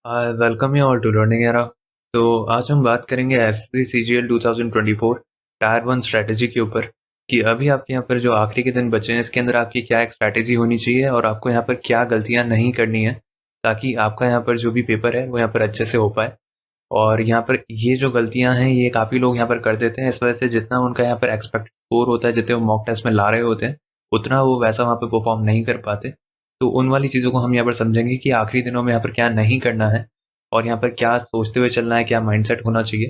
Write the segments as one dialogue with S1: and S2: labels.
S1: Welcome you all to learning era. तो आज हम बात करेंगे SSC CGL 2024 tier one strategy के ऊपर कि अभी आपके यहाँ पर जो आखिरी के दिन बचे हैं इसके अंदर आपकी क्या एक स्ट्रेटेजी होनी चाहिए और आपको यहाँ पर क्या गलतियां नहीं करनी है ताकि आपका यहाँ पर जो भी पेपर है वो यहाँ पर अच्छे से हो पाए। और यहाँ पर ये जो गलतियां हैं ये काफ़ी लोग यहाँ पर कर देते हैं, इस वजह से जितना उनका यहाँ पर एक्सपेक्टेड स्कोर होता है, जितने वो मॉक टेस्ट में ला रहे होते हैं उतना वो वैसा वहाँ पर परफॉर्म नहीं कर पाते। तो उन वाली चीज़ों को हम यहाँ पर समझेंगे कि आखिरी दिनों में यहाँ पर क्या नहीं करना है और यहाँ पर क्या सोचते हुए चलना है, क्या माइंडसेट होना चाहिए।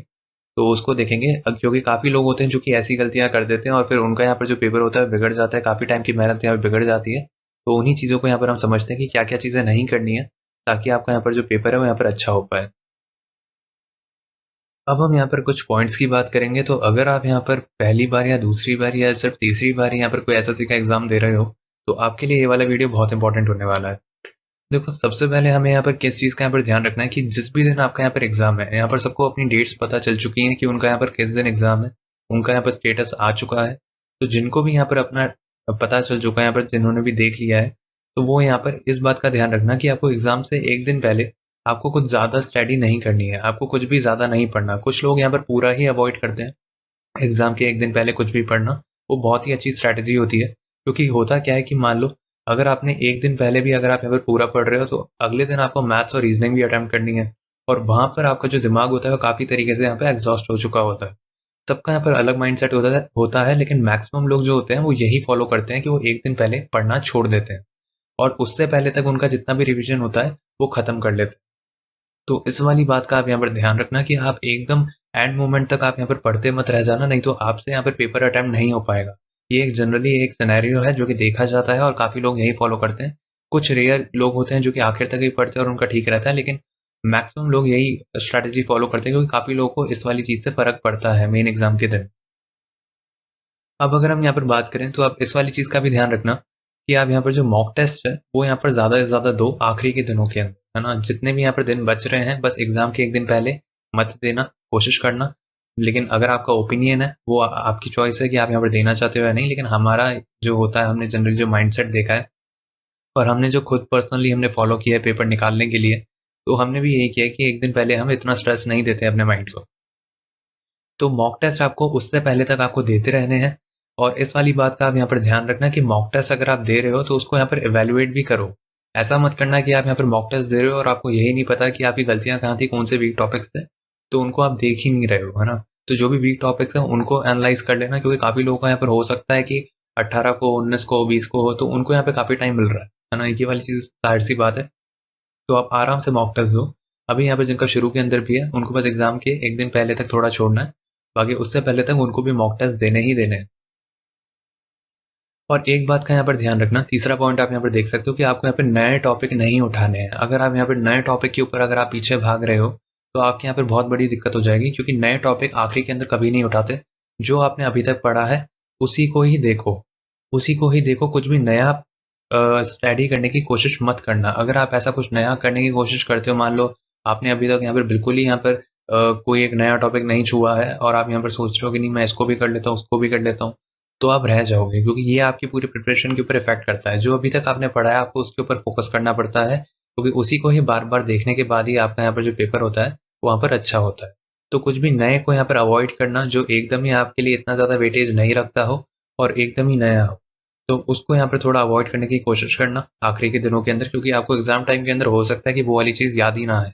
S1: तो उसको देखेंगे क्योंकि काफ़ी लोग होते हैं जो कि ऐसी गलतियां कर देते हैं और फिर उनका यहाँ पर जो पेपर होता है बिगड़ जाता है, काफ़ी टाइम की मेहनत यहाँ पर बिगड़ जाती है। तो उन्हीं चीज़ों को यहाँ पर हम समझते हैं कि क्या क्या चीज़ें नहीं करनी है ताकि आपका यहाँ पर जो पेपर है वो यहाँ पर अच्छा हो पाए। अब हम यहाँ पर कुछ पॉइंट्स की बात करेंगे। तो अगर आप यहाँ पर पहली बार या दूसरी बार या सिर्फ तीसरी बार यहाँ पर कोई एसएससी का एग्जाम दे रहे हो तो आपके लिए ये वाला वीडियो बहुत इंपॉर्टेंट होने वाला है। देखो, सबसे पहले हमें यहाँ पर किस चीज़ का यहाँ पर ध्यान रखना है कि जिस भी दिन आपका यहाँ पर एग्जाम है, यहाँ पर सबको अपनी डेट्स पता चल चुकी हैं कि उनका यहाँ पर किस दिन एग्जाम है, उनका यहाँ पर स्टेटस आ चुका है। तो जिनको भी यहाँ पर अपना पता चल चुका है, यहाँ पर जिन्होंने भी देख लिया है, तो वो यहाँ पर इस बात का ध्यान रखना कि आपको एग्जाम से एक दिन पहले आपको कुछ ज़्यादा स्टडी नहीं करनी है, आपको कुछ भी ज़्यादा नहीं पढ़ना। कुछ लोग यहाँ पर पूरा ही अवॉइड करते हैं एग्जाम के एक दिन पहले कुछ भी पढ़ना। वो बहुत ही अच्छी स्ट्रैटेजी होती है, क्योंकि होता क्या है कि मान लो अगर आपने एक दिन पहले भी अगर आप यहाँ पर पूरा पढ़ रहे हो तो अगले दिन आपको मैथ्स और रीजनिंग भी अटेम्प्ट करनी है और वहां पर आपका जो दिमाग होता है वो काफी तरीके से यहाँ पे एग्जॉस्ट हो चुका होता है। सबका यहाँ पर अलग माइंडसेट होता है, लेकिन मैक्सिमम लोग जो होते हैं वो यही फॉलो करते हैं कि वो एक दिन पहले पढ़ना छोड़ देते हैं और उससे पहले तक उनका जितना भी रिवीजन होता है वो खत्म कर लेते हैं। तो इस वाली बात का आप यहाँ पर ध्यान रखना कि आप एकदम एंड मोमेंट तक आप यहाँ पर पढ़ते मत रह जाना, नहीं तो आपसे यहाँ पर पेपर अटेम्प्ट नहीं हो पाएगा। ये एक जनरली एक सिनेरियो है जो कि देखा जाता है और काफी लोग यही फॉलो करते हैं। कुछ रेयर लोग होते हैं जो कि आखिर तक ही पढ़ते हैं और उनका ठीक रहता है, लेकिन मैक्सिमम लोग यही स्ट्रैटेजी फॉलो करते हैं क्योंकि काफी लोगों को इस वाली चीज से फर्क पड़ता है मेन एग्जाम के दिन। अब अगर हम यहाँ पर बात करें तो आप इस वाली चीज का भी ध्यान रखना कि आप यहाँ पर जो मॉक टेस्ट है वो यहाँ पर ज्यादा से ज्यादा दो आखिरी के दिनों के अंदर, है ना। जितने भी यहाँ पर दिन बच रहे हैं बस एग्जाम के एक दिन पहले मत देना, कोशिश करना। लेकिन अगर आपका ओपिनियन है वो आपकी चॉइस है कि आप यहाँ पर देना चाहते हो या नहीं, लेकिन हमारा जो होता है, हमने जनरली जो माइंडसेट देखा है और हमने जो खुद पर्सनली हमने फॉलो किया है पेपर निकालने के लिए, तो हमने भी यही किया कि एक दिन पहले हम इतना स्ट्रेस नहीं देते अपने माइंड को। तो मॉक टेस्ट आपको उससे पहले तक आपको देते रहने हैं और इस वाली बात का आप यहाँ पर ध्यान रखना कि मॉक टेस्ट अगर आप दे रहे हो तो उसको यहाँ पर इवेल्युएट भी करो। ऐसा मत करना कि आप यहाँ पर मॉक टेस्ट दे रहे हो और आपको यही नहीं पता कि आपकी गलतियां कहाँ थी, कौन से वीक टॉपिक्स थे, तो उनको आप देख ही नहीं रहे हो, है ना। तो जो भी वीक टॉपिक्स हैं उनको एनालाइज कर लेना, क्योंकि काफी लोगों को यहाँ पर हो सकता है कि 18 को, 19 को, 20 को हो, तो उनको यहाँ पे काफी टाइम मिल रहा है ना। ये वाली चीज जाहिर सी बात है। तो आप आराम से मॉक टेस्ट दो। अभी यहाँ पे जिनका शुरू के अंदर भी है उनको बस एग्जाम के एक दिन पहले तक थोड़ा छोड़ना है, बाकी उससे पहले तक उनको भी मॉक टेस्ट देने ही देने हैं। और एक बात का यहाँ पर ध्यान रखना, तीसरा पॉइंट आप यहाँ पर देख सकते हो कि आपको यहाँ पे नए टॉपिक नहीं उठाने हैं। अगर आप यहाँ पर नए टॉपिक के ऊपर अगर आप पीछे भाग रहे हो तो आपके यहाँ पर बहुत बड़ी दिक्कत हो जाएगी, क्योंकि नए टॉपिक आखिरी के अंदर कभी नहीं उठाते। जो आपने अभी तक पढ़ा है उसी को ही देखो, उसी को ही देखो। कुछ भी नया स्टडी करने की कोशिश मत करना। अगर आप ऐसा कुछ नया करने की कोशिश करते हो, मान लो आपने अभी तक यहाँ पर बिल्कुल ही यहाँ पर कोई एक नया टॉपिक नहीं छुआ है और आप यहाँ पर सोच रहे हो कि नहीं मैं इसको भी कर लेता हूँ, उसको भी कर लेता हूँ, तो आप रह जाओगे, क्योंकि ये आपकी पूरी प्रिपरेशन के ऊपर इफेक्ट करता है। जो अभी तक आपने पढ़ा है आपको उसके ऊपर फोकस करना पड़ता है, क्योंकि उसी को ही बार बार देखने के बाद ही आपका यहाँ पर जो पेपर होता है वहां पर अच्छा होता है। तो कुछ भी नए को यहाँ पर अवॉइड करना जो एकदम ही आपके लिए इतना ज्यादा वेटेज नहीं रखता हो और एकदम ही नया हो, तो उसको यहाँ पर थोड़ा अवॉइड करने की कोशिश करना आखिरी के दिनों के अंदर, क्योंकि आपको एग्जाम टाइम के अंदर हो सकता है कि वो वाली चीज याद ही ना आए।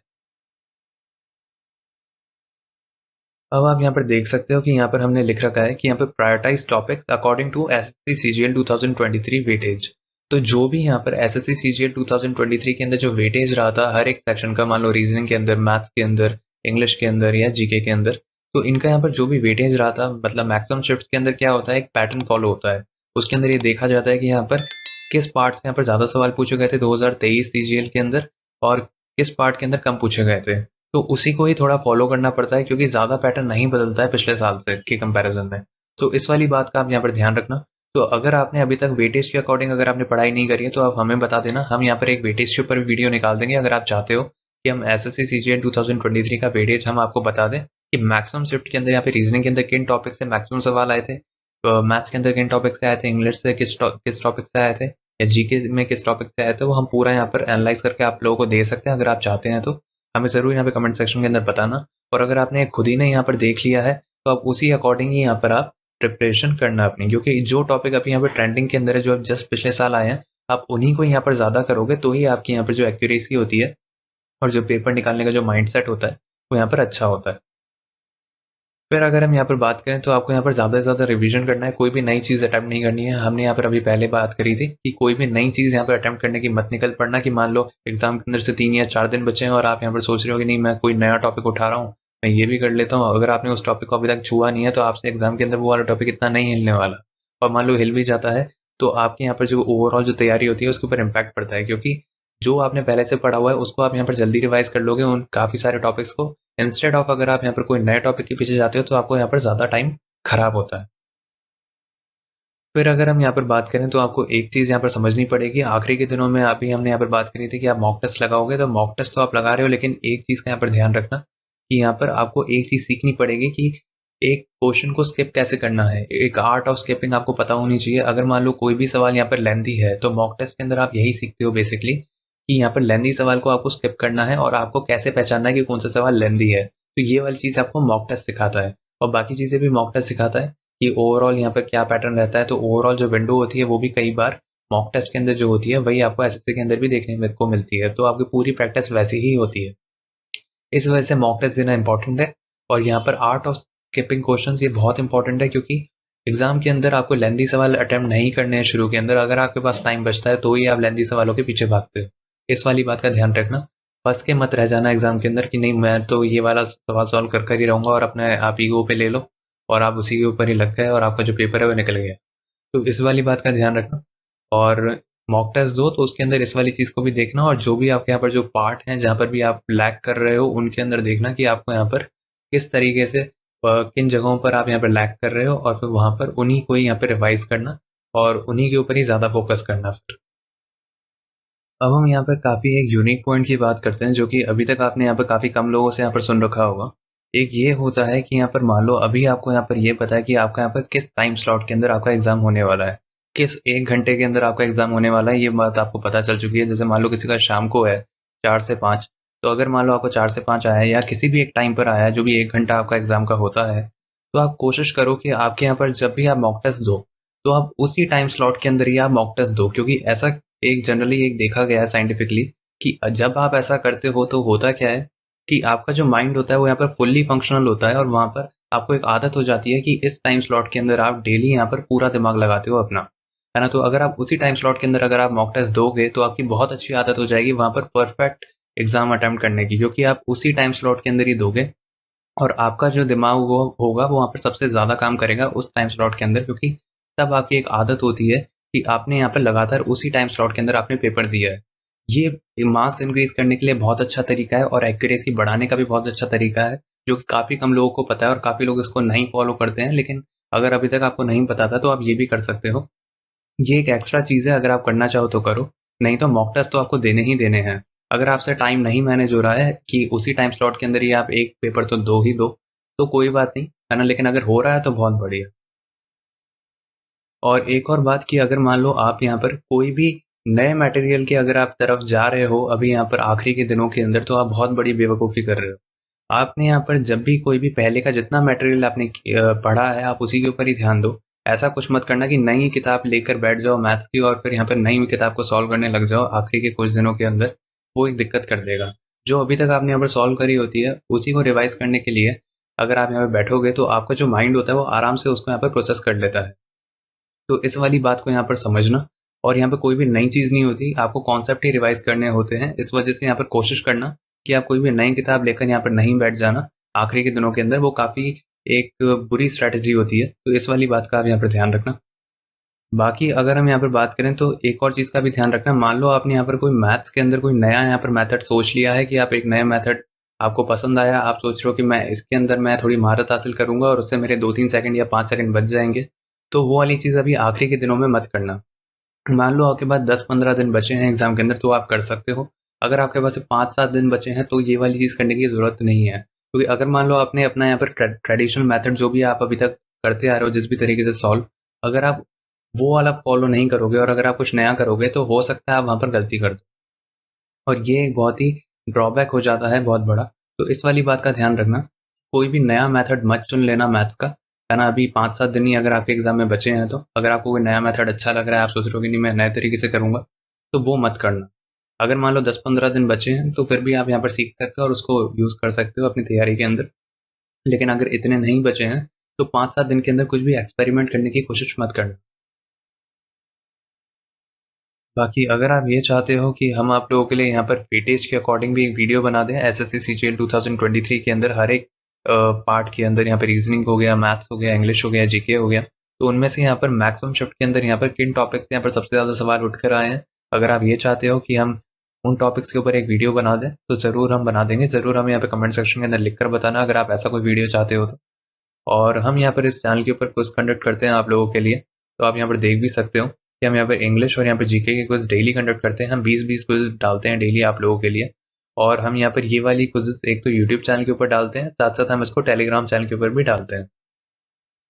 S1: अब आप यहाँ पर देख सकते हो कि यहाँ पर हमने लिख रखा है कि यहाँ पर prioritize topics according to SSC CGL 2023 weightage. तो जो भी यहाँ पर एसएससी सीजीएल 2023 के अंदर जो वेटेज रहा था हर एक सेक्शन का, मान लो रीजनिंग के अंदर, मैथ्स के अंदर, इंग्लिश के अंदर या जीके के अंदर, तो इनका यहाँ पर जो भी वेटेज रहा था, मतलब मैक्सिमम शिफ्ट के अंदर क्या होता है, एक पैटर्न फॉलो होता है। उसके अंदर ये देखा जाता है कि यहाँ पर किस पार्ट से यहाँ पर ज्यादा सवाल पूछे गए थे 2023 सीजीएल के अंदर और किस पार्ट के अंदर कम पूछे गए थे। तो उसी को ही थोड़ा फॉलो करना पड़ता है, क्योंकि ज्यादा पैटर्न नहीं बदलता है पिछले साल से के कंपैरिजन में। तो इस वाली बात का आप यहाँ पर ध्यान रखना। तो अगर आपने अभी तक वेटेज के अकॉर्डिंग अगर आपने पढ़ाई नहीं करी है तो आप हमें बता देना, हम यहाँ पर एक वेटेज के ऊपर वीडियो निकाल देंगे। अगर आप चाहते हो कि हम एसएससी सीजीएल 2023 का वेटेज हम आपको बता दें कि मैक्सिमम शिफ्ट के अंदर यहाँ पे रीजनिंग के अंदर किन टॉपिक से मैक्सिमम सवाल आए थे, मैथ्स के अंदर किन टॉपिक से आए थे, इंग्लिश से किस टॉपिक से आए थे, या जीके में किस टॉपिक से आए थे, वो हम पूरा यहाँ पर एनालाइज करके आप लोगों को दे सकते हैं अगर आप चाहते हैं तो। हमें ज़रूर यहाँ पे कमेंट सेक्शन के अंदर बताना। और अगर आपने खुद ही ने यहाँ पर देख लिया है तो आप उसी अकॉर्डिंग ही यहाँ पर आप प्रिपरेशन करना अपनी, क्योंकि जो टॉपिक अभी यहाँ पर ट्रेंडिंग के अंदर है, जो आप जस्ट पिछले साल आए हैं, आप उन्हीं को यहाँ पर ज़्यादा करोगे तो ही आपकी यहाँ पर जो एक्यूरेसी होती है और जो पेपर निकालने का जो माइंडसेट होता है वो यहाँ पर अच्छा होता है। फिर अगर हम यहाँ पर बात करें तो आपको यहाँ पर ज़्यादा से ज़्यादा रिवीजन करना है, कोई भी नई चीज़ अटेम्प्ट नहीं करनी है। हमने यहाँ पर अभी पहले बात करी थी कि कोई भी नई चीज़ यहाँ पर अटेम्प्ट करने की मत निकल पड़ना कि मान लो एग्जाम के अंदर से 3 या 4 दिन बचे हैं और आप यहाँ पर सोच रहे हो कि नहीं मैं कोई नया टॉपिक उठा रहा हूँ, मैं ये भी कर लेता हूँ। अगर आपने उस टॉपिक को अभी तक छुआ नहीं है तो आपसे एग्जाम के अंदर वो वाला टॉपिक इतना नहीं हिलने वाला, और मान लो हिल भी जाता है तो आपके यहाँ पर जो ओवरऑल जो तैयारी होती है उसके ऊपर इम्पैक्ट पड़ता है, क्योंकि जो आपने पहले से पढ़ा हुआ है उसको आप यहाँ पर जल्दी रिवाइज कर लोगे उन काफ़ी सारे टॉपिक्स को, इंस्टेड ऑफ अगर आप यहाँ पर कोई नए टॉपिक के पीछे जाते हो तो आपको यहाँ पर ज़्यादा टाइम खराब होता है। फिर अगर हम यहाँ पर बात करें तो आपको एक चीज़ यहाँ पर समझनी पड़ेगी, आखिरी के दिनों में अभी हमने यहाँ पर बात करी थी कि आप मॉक टेस्ट लगाओगे, तो मॉक टेस्ट तो आप लगा रहे हो, लेकिन एक चीज़ का यहाँ पर ध्यान रखना कि यहाँ पर आपको एक चीज़ सीखनी पड़ेगी कि एक क्वेश्चन को स्किप कैसे करना है। एक आर्ट ऑफ स्किपिंग आपको पता होनी चाहिए। अगर मान लो कोई भी सवाल यहाँ पर लेंथी है तो मॉक टेस्ट के अंदर आप यही सीखते हो बेसिकली कि यहाँ पर लेंथी सवाल को आपको स्किप करना है और आपको कैसे पहचानना है कि कौन सा सवाल लेंथी है। तो ये वाली चीज़ आपको मॉक टेस्ट सिखाता है, और बाकी चीज़ें भी मॉक टेस्ट सिखाता है कि ओवरऑल यहाँ पर क्या पैटर्न रहता है। तो ओवरऑल जो विंडो होती है वो भी कई बार मॉक टेस्ट के अंदर जो होती है वही आपको एसएससी के अंदर भी देखने को मिलती है, तो आपकी पूरी प्रैक्टिस वैसी ही होती है। इस वजह से मॉक टेस्ट देना इंपॉर्टेंट है। और यहाँ पर आर्ट ऑफ स्किपिंग क्वेश्चंस ये बहुत इंपॉर्टेंट है, क्योंकि एग्जाम के अंदर आपको लेंथी सवाल अटेम्प्ट नहीं करने हैं शुरू के अंदर। अगर आपके पास टाइम बचता है तो ही आप लेंथी सवालों के पीछे भागते हो। इस वाली बात का ध्यान रखना, फंस के मत रह जाना एग्जाम के अंदर कि नहीं मैं तो ये वाला सवाल सॉल्व कर कर ही रहूंगा और अपने आप ईगो पे ले लो और आप उसी के ऊपर ही लग गए और आपका जो पेपर है वो निकल गया। तो इस वाली बात का ध्यान रखना। और मॉक टेस्ट दो तो उसके अंदर इस वाली चीज़ को भी देखना, और जो भी आपके यहाँ पर जो पार्ट हैं जहाँ पर भी आप लैग कर रहे हो उनके अंदर देखना कि आपको यहाँ पर किस तरीके से किन जगहों पर आप यहाँ पर लैग कर रहे हो, और फिर वहाँ पर उन्हीं को ही यहाँ पर रिवाइज करना और उन्हीं के ऊपर ही ज़्यादा फोकस करना। फिर अब हम यहाँ पर काफ़ी एक यूनिक पॉइंट की बात करते हैं जो कि अभी तक आपने यहाँ पर काफ़ी कम लोगों से यहाँ पर सुन रखा होगा। एक ये होता है कि यहाँ पर मान लो अभी आपको यहाँ पर ये पता है कि आपका यहाँ पर किस टाइम स्लॉट के अंदर आपका एग्जाम होने वाला है, किस 1 घंटे के अंदर आपका एग्जाम होने वाला है, ये बात आपको पता चल चुकी है। जैसे मान लो किसी का शाम को है 4 से 5, तो अगर मान लो आपको 4 से 5 आया है या किसी भी एक टाइम पर आया है जो भी 1 घंटा आपका एग्जाम का होता है, तो आप कोशिश करो कि आपके यहाँ पर जब भी आप मॉक टेस्ट दो तो आप उसी टाइम स्लॉट के अंदर ही आप मॉक टेस्ट दो, क्योंकि ऐसा एक जनरली एक देखा गया है साइंटिफिकली कि जब आप ऐसा करते हो तो होता क्या है कि आपका जो माइंड होता है वो यहाँ पर फुल्ली फंक्शनल होता है और वहां पर आपको एक आदत हो जाती है कि इस टाइम स्लॉट के अंदर आप डेली यहाँ पर पूरा दिमाग लगाते हो अपना, है ना। तो अगर आप उसी टाइम स्लॉट के अंदर अगर आप मॉक टेस्ट दोगे तो आपकी बहुत अच्छी आदत हो जाएगी वहां पर परफेक्ट एग्जाम अटेम्प्ट करने की, क्योंकि आप उसी टाइम स्लॉट के अंदर ही दोगे और आपका जो दिमाग वो होगा वो वहाँ पर सबसे ज़्यादा काम करेगा उस टाइम स्लॉट के अंदर, क्योंकि तब आपकी एक आदत होती है कि आपने यहाँ पर लगातार उसी टाइम स्लॉट के अंदर आपने पेपर दिया है। ये मार्क्स इंक्रीज करने के लिए बहुत अच्छा तरीका है और एक्यूरेसी बढ़ाने का भी बहुत अच्छा तरीका है, जो कि काफ़ी कम लोगों को पता है और काफ़ी लोग इसको नहीं फॉलो करते हैं। लेकिन अगर अभी तक आपको नहीं पता था तो आप ये भी कर सकते हो। ये एक एक्स्ट्रा चीज़ है, अगर आप करना चाहो तो करो, नहीं तो मॉक टेस्ट तो आपको देने ही देने हैं। अगर आपसे टाइम नहीं मैनेज हो रहा है कि उसी टाइम स्लॉट के अंदर ही आप एक पेपर तो दो ही दो, तो कोई बात नहीं, है ना। लेकिन अगर हो रहा है तो बहुत बढ़िया। और एक और बात कि अगर मान लो आप यहाँ पर कोई भी नए मटेरियल के अगर आप तरफ जा रहे हो अभी यहाँ पर आखिरी के दिनों के अंदर, तो आप बहुत बड़ी बेवकूफ़ी कर रहे हो। आपने यहाँ पर जब भी कोई भी पहले का जितना मटेरियल आपने पढ़ा है आप उसी के ऊपर ही ध्यान दो। ऐसा कुछ मत करना कि नई किताब लेकर बैठ जाओ मैथ्स की और फिर यहाँ पर नई किताब को सॉल्व करने लग जाओ आखिरी के कुछ दिनों के अंदर, वो एक दिक्कत कर देगा। जो अभी तक आपने यहाँ पर सॉल्व करी होती है उसी को रिवाइज करने के लिए अगर आप यहाँ पर बैठोगे तो आपका जो माइंड होता है वो आराम से उसको यहाँ पर प्रोसेस कर लेता है। तो इस वाली बात को यहाँ पर समझना। और यहाँ पे कोई भी नई चीज़ नहीं होती, आपको कॉन्सेप्ट ही रिवाइज करने होते हैं। इस वजह से यहाँ पर कोशिश करना कि आप कोई भी नई किताब लेकर यहाँ पर नहीं बैठ जाना आखिरी के दिनों के अंदर, वो काफ़ी एक बुरी स्ट्रैटेजी होती है। तो इस वाली बात का आप यहाँ पर ध्यान रखना। बाकी अगर हम यहाँ पर बात करें तो एक और चीज़ का भी ध्यान रखना, मान लो आपने यहाँ पर कोई मैथ्स के अंदर कोई नया यहाँ पर मेथड सोच लिया है कि आप एक नया मेथड आपको पसंद आया, आप सोच रहे हो कि मैं इसके अंदर मैं थोड़ी महारत हासिल करूंगा और उससे मेरे 2-3 सेकंड या 5 सेकंड बच जाएंगे, तो वो वाली चीज़ अभी आखिरी के दिनों में मत करना। मान लो आपके पास 10-15 दिन बचे हैं एग्जाम के अंदर तो आप कर सकते हो। अगर आपके पास 5-7 दिन बचे हैं तो ये वाली चीज़ करने की ज़रूरत नहीं है, क्योंकि अगर मान लो आपने अपना यहाँ पर ट्रेडिशनल मेथड जो भी आप अभी तक करते आ रहे हो जिस भी तरीके से सॉल्व, अगर आप वो वाला फॉलो नहीं करोगे और अगर आप कुछ नया करोगे तो हो सकता है आप वहाँ पर गलती कर दो। और ये एक बहुत ही ड्रॉबैक हो जाता है बहुत बड़ा। तो इस वाली बात का ध्यान रखना, कोई भी नया मेथड मत चुन लेना मैथ्स का, है ना। अभी 5-7 दिन ही अगर आपके एग्जाम में बचे हैं, तो अगर आपको कोई नया मेथड अच्छा लग रहा है, आप सोच रहे हो कि नहीं मैं नए तरीके से करूंगा, तो वो मत करना। अगर मान लो 10-15 दिन बचे हैं, तो फिर भी आप यहाँ पर सीख सकते हो और उसको यूज कर सकते हो अपनी तैयारी के अंदर। लेकिन अगर इतने नहीं बचे हैं, तो 5-7 दिन के अंदर कुछ भी एक्सपेरिमेंट करने की कोशिश मत करना। बाकी अगर आप ये चाहते हो कि हम आप लोगों के लिए यहाँ पर वेटेज के अकॉर्डिंग भी एक वीडियो बना दें, एसएससी सीजीएल 2023 के अंदर हर एक पार्ट के अंदर, यहाँ पर रीजनिंग हो गया, मैथ्स हो गया, इंग्लिश हो गया, जीके हो गया, तो उनमें से यहाँ पर मैक्सिमम शिफ्ट के अंदर यहाँ पर किन टॉपिक्स यहाँ पर सबसे ज़्यादा सवाल उठ कर आए हैं, अगर आप ये चाहते हो कि हम उन टॉपिक्स के ऊपर एक वीडियो बना दें, तो ज़रूर हम बना देंगे। ज़रूर हम यहाँ पे कमेंट सेक्शन के अंदर लिख कर बताना अगर आप ऐसा कोई वीडियो चाहते हो तो। और हम यहाँ पर इस चैनल के ऊपर क्विज कंडक्ट करते हैं आप लोगों के लिए, तो आप यहाँ पर देख भी सकते हो कि हम यहाँ पर इंग्लिश और यहाँ पर जीके के क्विज डेली कंडक्ट करते हैं। हम 20-20 क्विज डालते हैं डेली आप लोगों के लिए। और हम यहाँ पर ये वाली क्विजेस एक तो यूट्यूब चैनल के ऊपर डालते हैं, साथ साथ हम इसको टेलीग्राम चैनल के ऊपर भी डालते हैं,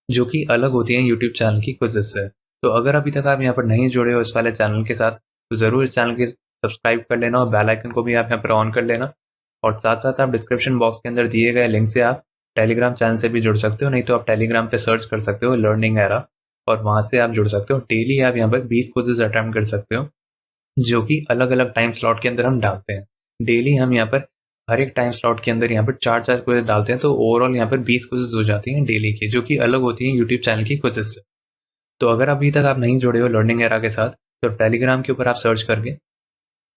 S1: जो कि अलग होती हैं यूट्यूब चैनल की क्विजेस से। तो अगर अभी तक आप यहाँ पर नहीं जुड़े हो इस वाले चैनल के साथ, तो ज़रूर इस चैनल के सब्सक्राइब कर लेना और बेल आइकन को भी आप यहाँ पर ऑन कर लेना। और साथ साथ आप डिस्क्रिप्शन बॉक्स के अंदर दिए गए लिंक से आप टेलीग्राम चैनल से भी जुड़ सकते हो, नहीं तो आप टेलीग्राम पे सर्च कर सकते हो लर्निंग एरा, और वहां से आप जुड़ सकते हो। डेली आप यहाँ पर 20 क्विजेज अटेम्प्ट कर सकते हो, जो कि अलग अलग टाइम स्लॉट के अंदर हम डालते हैं। डेली हम यहाँ पर हर एक टाइम स्लॉट के अंदर यहाँ पर 4-4 क्विज डालते हैं, तो ओवरऑल यहाँ पर 20 क्विजेस हो जाती हैं डेली की, जो कि अलग होती हैं यूट्यूब चैनल की क्विजेस से। तो अगर अभी तक आप नहीं जुड़े हो लर्निंग एरा के साथ, तो टेलीग्राम के ऊपर आप सर्च करके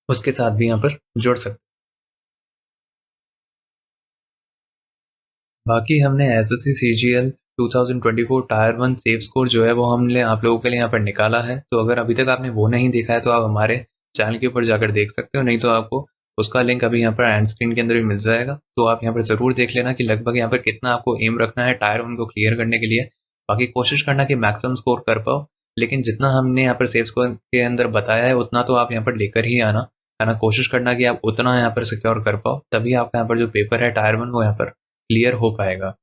S1: उसके साथ भी यहाँ पर जुड़ सकते हैं। बाकी हमने SSC CGL 2024 tyre 1 safe score जो है वो हमने आप लोगों के लिए यहाँ पर निकाला है। तो अगर अभी तक आपने वो नहीं देखा है, तो आप हमारे चैनल के ऊपर जाकर देख सकते हो, नहीं तो आपको उसका लिंक अभी यहाँ पर एंड स्क्रीन के अंदर भी मिल जाएगा। तो आप यहाँ पर ज़रूर देख लेना कि लगभग यहाँ पर कितना आपको एम रखना है टायर 1 को क्लियर करने के लिए। बाकी कोशिश करना कि मैक्सिमम स्कोर कर पाओ, लेकिन जितना हमने यहाँ पर सेफ स्कोर के अंदर बताया है उतना तो आप यहाँ पर लेकर ही आना, है ना। कोशिश करना कि आप उतना यहाँ पर सिक्योर कर पाओ, तभी आपका यहाँ पर जो पेपर है टायर 1 वो यहाँ पर क्लियर हो पाएगा।